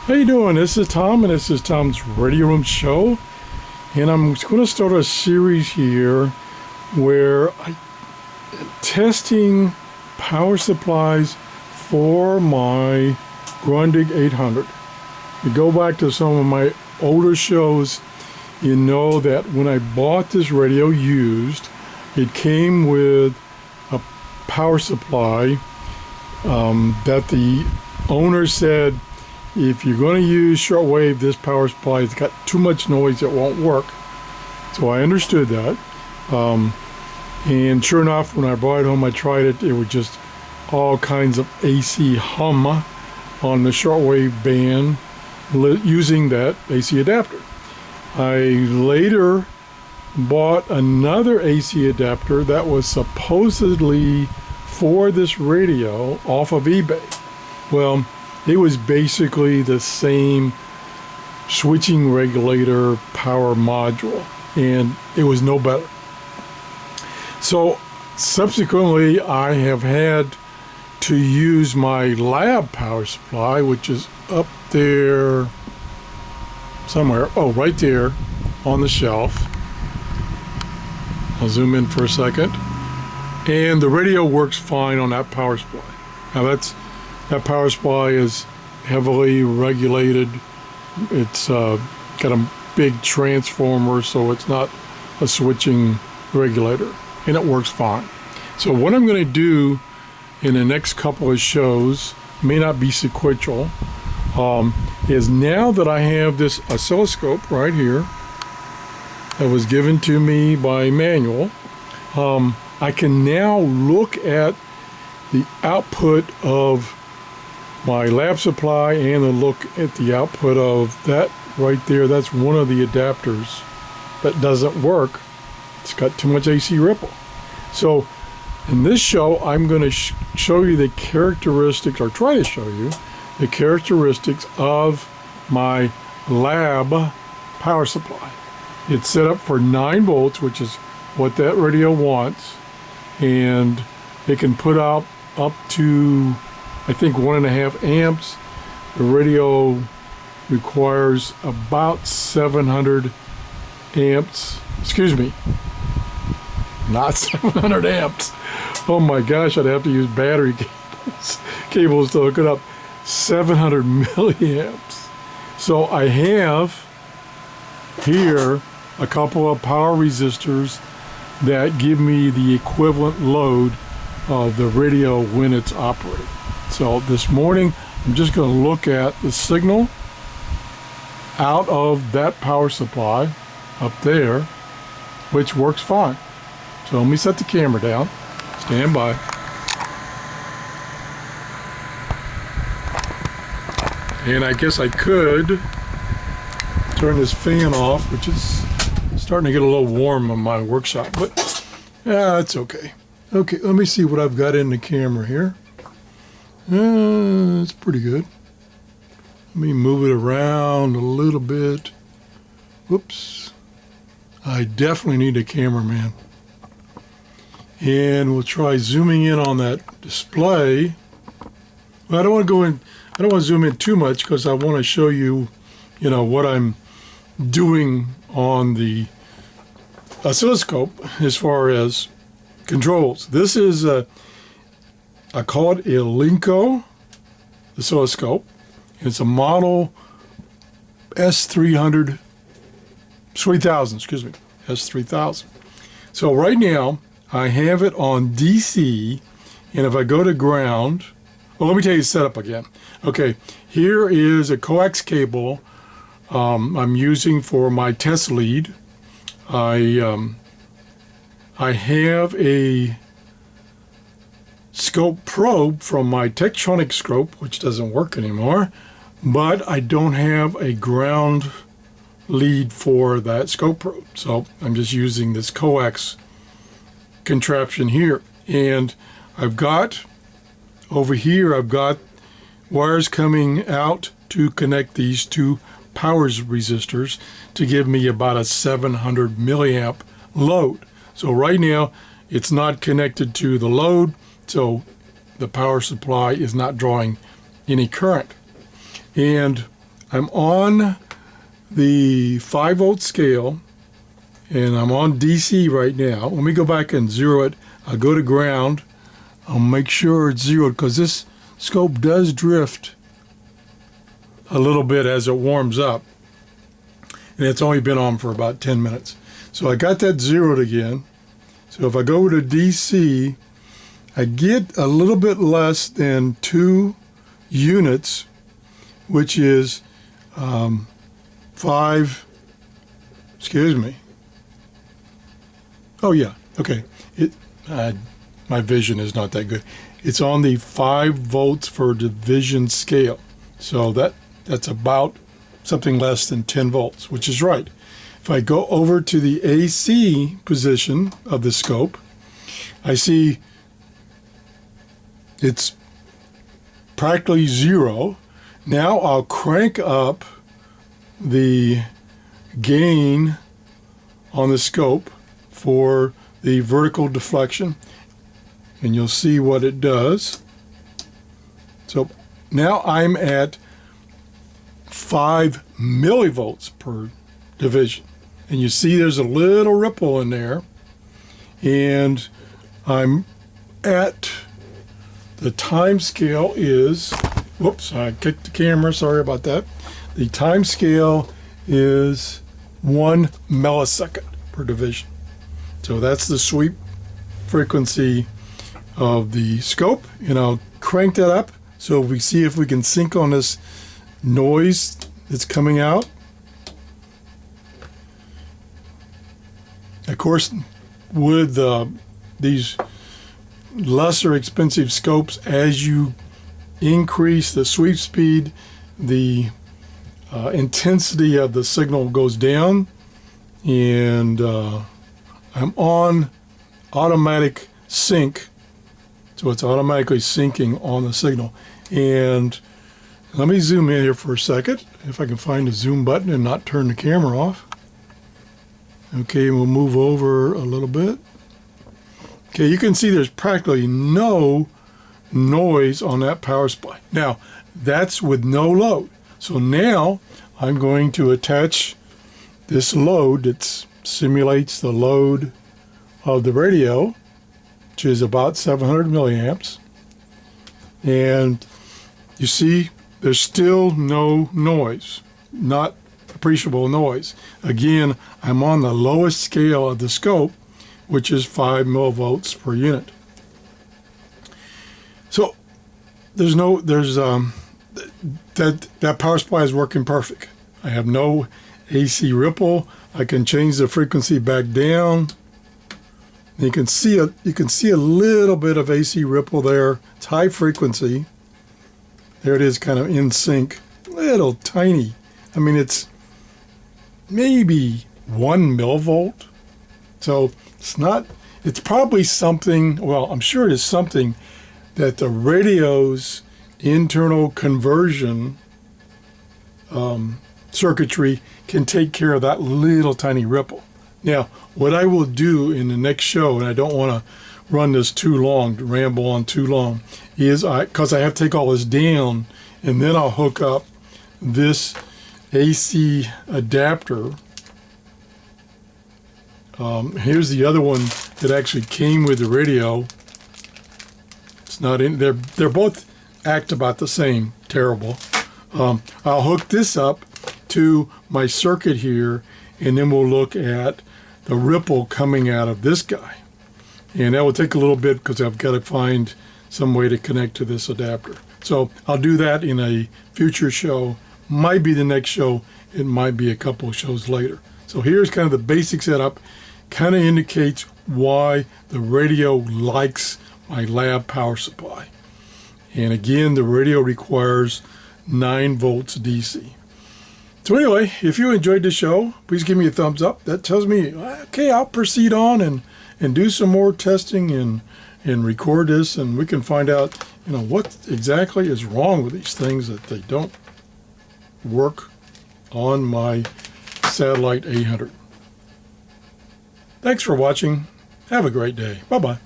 How you doing? This is Tom, and this is Tom's Radio Room Show. And I'm going to start a series here where I'm testing power supplies for my Grundig 800. You go back to some of my older shows, you know that when I bought this radio used, it came with a power supply that the owner said, if you're going to use shortwave, this power supply has got too much noise, it won't work. So I understood that. And sure enough, when I brought it home, I tried it. It was just all kinds of AC hum on the shortwave band using that AC adapter. I later bought another AC adapter that was supposedly for this radio off of eBay. Well, it was basically the same switching regulator power module, and it was no better. So subsequently, I have had to use my lab power supply, which is up there somewhere. Oh, right there on the shelf. I'll zoom in for a second. And the radio works fine on that power supply. Now that power supply is heavily regulated. It's got a big transformer, so it's not a switching regulator, and it works fine. So what I'm going to do in the next couple of shows, may not be sequential, is now that I have this oscilloscope right here that was given to me by manual, I can now look at the output of my lab supply and look at the output of that right there. That's one of the adapters that doesn't work. It's got too much AC ripple. So in this show, I'm going to show you the characteristics, or try to show you the characteristics of my lab power supply. It's set up for 9 volts, which is what that radio wants, and it can put out up to, I think, 1.5 amps. The radio requires about 700 amps. Excuse me, not 700 amps. Oh my gosh, I'd have to use battery cables to hook it up. 700 milliamps. So I have here a couple of power resistors that give me the equivalent load of the radio when it's operating. So this morning, I'm just going to look at the signal out of that power supply up there, which works fine. So let me set the camera down. Stand by. And I guess I could turn this fan off, which is starting to get a little warm in my workshop, but yeah, it's okay. Okay, let me see what I've got in the camera here. It's pretty good. Let me move it around a little bit. Whoops. I definitely need a cameraman. And we'll try zooming in on that display. Well, I don't want to zoom in too much because I want to show you, what I'm doing on the oscilloscope as far as controls. This is I call it a Linko oscilloscope. It's a model S3000, S3000. So right now I have it on DC, and if I go to ground, well, let me tell you the setup again. Okay, here is a coax cable I'm using for my test lead. I have a scope probe from my Tektronix scope, which doesn't work anymore, but I don't have a ground lead for that scope probe. So I'm just using this coax contraption here. And I've got over here, I've got wires coming out to connect these two power resistors to give me about a 700 milliamp load. So right now it's not connected to the load, so the power supply is not drawing any current. And I'm on the 5-volt scale, and I'm on DC right now. Let me go back and zero it. I'll go to ground. I'll make sure it's zeroed because this scope does drift a little bit as it warms up. And it's only been on for about 10 minutes. So I got that zeroed again. So if I go to DC, I get a little bit less than 2 units, which is 5, excuse me. Oh yeah, okay. My vision is not that good. It's on the 5 volts per division scale. So that's about something less than 10 volts, which is right. If I go over to the AC position of the scope, I see it's practically 0. Now I'll crank up the gain on the scope for the vertical deflection, and you'll see what it does. So now I'm at 5 millivolts per division, and you see there's a little ripple in there, and I'm at the time scale is, whoops, I kicked the camera, sorry about that. The time scale is 1 millisecond per division. So that's the sweep frequency of the scope, and I'll crank that up so we see if we can sync on this noise that's coming out. Of course, with these lesser expensive scopes, as you increase the sweep speed, the intensity of the signal goes down, and I'm on automatic sync, so it's automatically syncing on the signal. And let me zoom in here for a second, if I can find the zoom button and not turn the camera off. Okay, we'll move over a little bit. Okay, you can see there's practically no noise on that power supply. Now, that's with no load. So now I'm going to attach this load that simulates the load of the radio, which is about 700 milliamps. And you see there's still no noise, not appreciable noise. Again, I'm on the lowest scale of the scope, which is 5 millivolts per unit. So that power supply is working perfect. I have no AC ripple. I can change the frequency back down. You can see a little bit of AC ripple there. It's high frequency. There it is, kind of in sync. Little tiny. I mean, it's maybe 1 millivolt. So it's probably something, well, I'm sure it is something that the radio's internal conversion circuitry can take care of that little tiny ripple. Now, what I will do in the next show, and I don't want to run this too long, to ramble on too long, is because I have to take all this down, and then I'll hook up this AC adapter. Here's the other one that actually came with the radio. It's not in there. They're both act about the same. Terrible. I'll hook this up to my circuit here, and then we'll look at the ripple coming out of this guy. And that will take a little bit because I've got to find some way to connect to this adapter. So I'll do that in a future show. Might be the next show. It might be a couple of shows later. So here's kind of the basic setup. Kind of indicates why the radio likes my lab power supply. And again, the radio requires 9 volts DC. So anyway, if you enjoyed the show, please give me a thumbs up. That tells me, okay, I'll proceed on and do some more testing and record this, and we can find out, what exactly is wrong with these things that they don't work on my Satellite 800. Thanks for watching. Have a great day. Bye-bye.